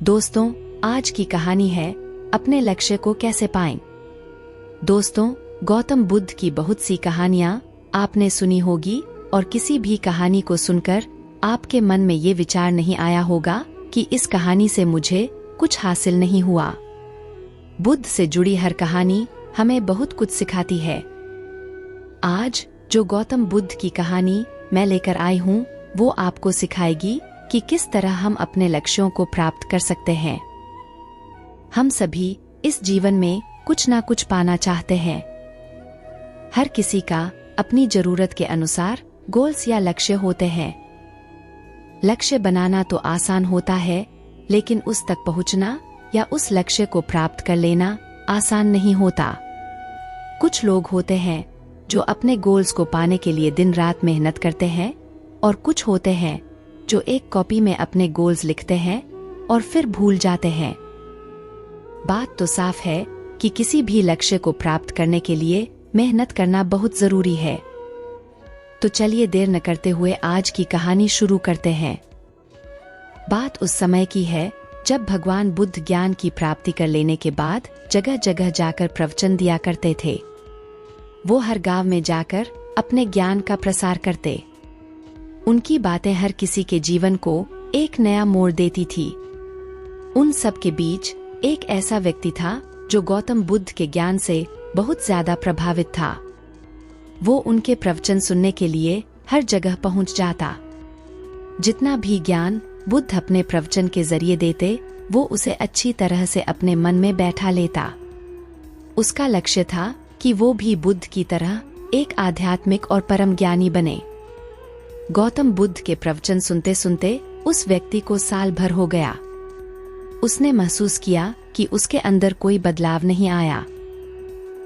दोस्तों, आज की कहानी है अपने लक्ष्य को कैसे पाएं। दोस्तों, गौतम बुद्ध की बहुत सी कहानियां आपने सुनी होगी और किसी भी कहानी को सुनकर आपके मन में ये विचार नहीं आया होगा कि इस कहानी से मुझे कुछ हासिल नहीं हुआ। बुद्ध से जुड़ी हर कहानी हमें बहुत कुछ सिखाती है। आज जो गौतम बुद्ध की कहानी मैं लेकर आई हूँ वो आपको सिखाएगी कि किस तरह हम अपने लक्ष्यों को प्राप्त कर सकते हैं। हम सभी इस जीवन में कुछ ना कुछ पाना चाहते हैं। हर किसी का अपनी जरूरत के अनुसार गोल्स या लक्ष्य होते हैं। लक्ष्य बनाना तो आसान होता है, लेकिन उस तक पहुंचना या उस लक्ष्य को प्राप्त कर लेना आसान नहीं होता। कुछ लोग होते हैं जो अपने गोल्स को पाने के लिए दिन रात मेहनत करते हैं, और कुछ होते हैं जो एक कॉपी में अपने गोल्स लिखते हैं और फिर भूल जाते हैं। बात तो साफ है कि किसी भी लक्ष्य को प्राप्त करने के लिए मेहनत करना बहुत जरूरी है। तो चलिए देर न करते हुए आज की कहानी शुरू करते हैं। बात उस समय की है जब भगवान बुद्ध ज्ञान की प्राप्ति कर लेने के बाद जगह जगह जाकर प्रवचन दिया करते थे। वो हर गांव में जाकर अपने ज्ञान का प्रसार करते। उनकी बातें हर किसी के जीवन को एक नया मोड़ देती थी। उन सब के बीच एक ऐसा व्यक्ति था जो गौतम बुद्ध के ज्ञान से बहुत ज्यादा प्रभावित था। वो उनके प्रवचन सुनने के लिए हर जगह पहुंच जाता। जितना भी ज्ञान बुद्ध अपने प्रवचन के जरिए देते, वो उसे अच्छी तरह से अपने मन में बैठा लेता। उसका लक्ष्य था कि वो भी बुद्ध की तरह एक आध्यात्मिक और परम ज्ञानी बने। गौतम बुद्ध के प्रवचन सुनते सुनते उस व्यक्ति को साल भर हो गया। उसने महसूस किया कि उसके अंदर कोई बदलाव नहीं आया।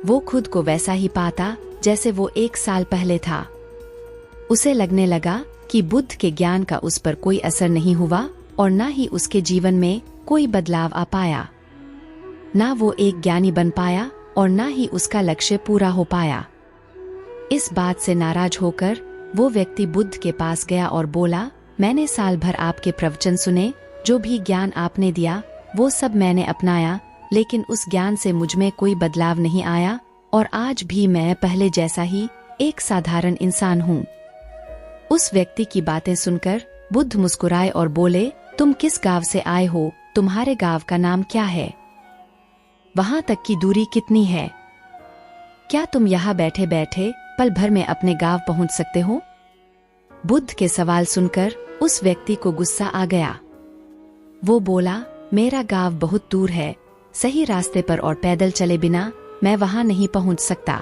वो खुद को वैसा ही पाता जैसे वो एक साल पहले था। उसे लगने लगा कि बुद्ध के ज्ञान का उस पर कोई असर नहीं हुआ और न ही उसके जीवन में कोई बदलाव आ पाया। ना वो एक ज्ञानी बन पाया और ना ही उसका लक्ष्य पूरा हो पाया। इस बात से नाराज होकर वो व्यक्ति बुद्ध के पास गया और बोला, मैंने साल भर आपके प्रवचन सुने, जो भी ज्ञान आपने दिया वो सब मैंने अपनाया, लेकिन उस ज्ञान से मुझ में कोई बदलाव नहीं आया और आज भी मैं पहले जैसा ही एक साधारण इंसान हूँ। उस व्यक्ति की बातें सुनकर बुद्ध मुस्कुराए और बोले, तुम किस गांव से आए हो? तुम्हारे गांव का नाम क्या है? वहां तक की दूरी कितनी है? क्या तुम यहाँ बैठे बैठे पल भर में अपने गांव पहुंच सकते हो? बुद्ध के सवाल सुनकर उस व्यक्ति को गुस्सा आ गया। वो बोला, मेरा गांव बहुत दूर है, सही रास्ते पर और पैदल चले बिना मैं वहां नहीं पहुंच सकता।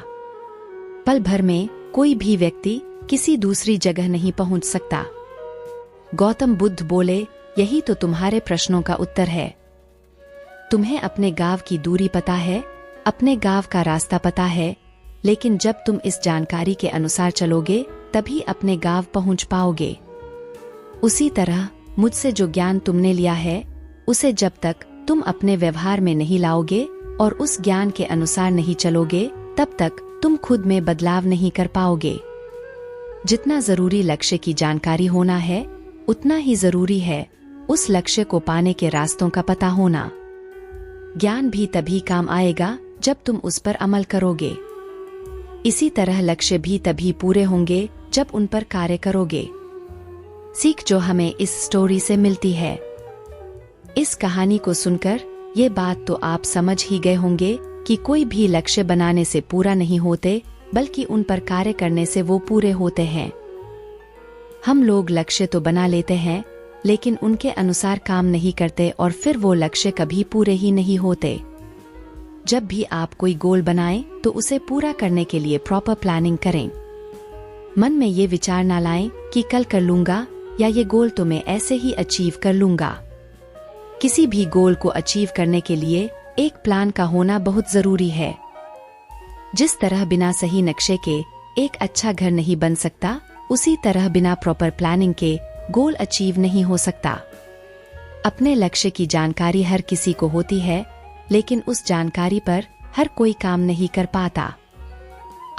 पल भर में कोई भी व्यक्ति किसी दूसरी जगह नहीं पहुंच सकता। गौतम बुद्ध बोले, यही तो तुम्हारे प्रश्नों का उत्तर है। तुम्हें अपने गांव की दूरी पता है, अपने गांव का रास्ता पता है, लेकिन जब तुम इस जानकारी के अनुसार चलोगे तभी अपने गांव पहुंच पाओगे। उसी तरह मुझसे जो ज्ञान तुमने लिया है, उसे जब तक तुम अपने व्यवहार में नहीं लाओगे और उस ज्ञान के अनुसार नहीं चलोगे, तब तक तुम खुद में बदलाव नहीं कर पाओगे। जितना जरूरी लक्ष्य की जानकारी होना है, उतना ही जरूरी है उस लक्ष्य को पाने के रास्तों का पता होना। ज्ञान भी तभी काम आएगा जब तुम उस पर अमल करोगे। इसी तरह लक्ष्य भी तभी पूरे होंगे जब उन पर कार्य करोगे। सीख जो हमें इस स्टोरी से मिलती है। इस कहानी को सुनकर ये बात तो आप समझ ही गए होंगे कि कोई भी लक्ष्य बनाने से पूरा नहीं होते, बल्कि उन पर कार्य करने से वो पूरे होते हैं। हम लोग लक्ष्य तो बना लेते हैं, लेकिन उनके अनुसार काम नहीं करते और फिर वो लक्ष्य कभी पूरे ही नहीं होते। जब भी आप कोई गोल बनाएं तो उसे पूरा करने के लिए प्रॉपर प्लानिंग करें। मन में ये विचार ना लाएं कि कल कर लूंगा या ये गोल तो मैं ऐसे ही अचीव कर लूंगा। किसी भी गोल को अचीव करने के लिए एक प्लान का होना बहुत जरूरी है। जिस तरह बिना सही नक्शे के एक अच्छा घर नहीं बन सकता, उसी तरह बिना प्रॉपर प्लानिंग के गोल अचीव नहीं हो सकता। अपने लक्ष्य की जानकारी हर किसी को होती है, लेकिन उस जानकारी पर हर कोई काम नहीं कर पाता।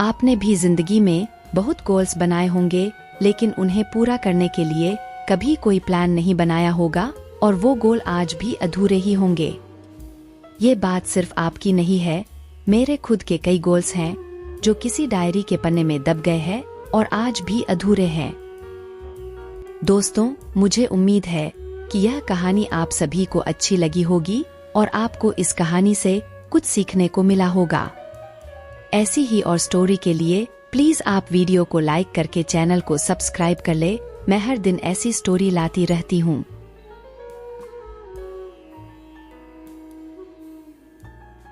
आपने भी जिंदगी में बहुत गोल्स बनाए होंगे, लेकिन उन्हें पूरा करने के लिए कभी कोई प्लान नहीं बनाया होगा और वो गोल आज भी अधूरे ही होंगे। ये बात सिर्फ आपकी नहीं है, मेरे खुद के कई गोल्स हैं जो किसी डायरी के पन्ने में दब गए हैं और आज भी अधूरे हैं। दोस्तों, मुझे उम्मीद है कि यह कहानी आप सभी को अच्छी लगी होगी और आपको इस कहानी से कुछ सीखने को मिला होगा। ऐसी ही और स्टोरी के लिए प्लीज आप वीडियो को लाइक करके चैनल को सब्सक्राइब कर ले। मैं हर दिन ऐसी स्टोरी लाती रहती हूँ।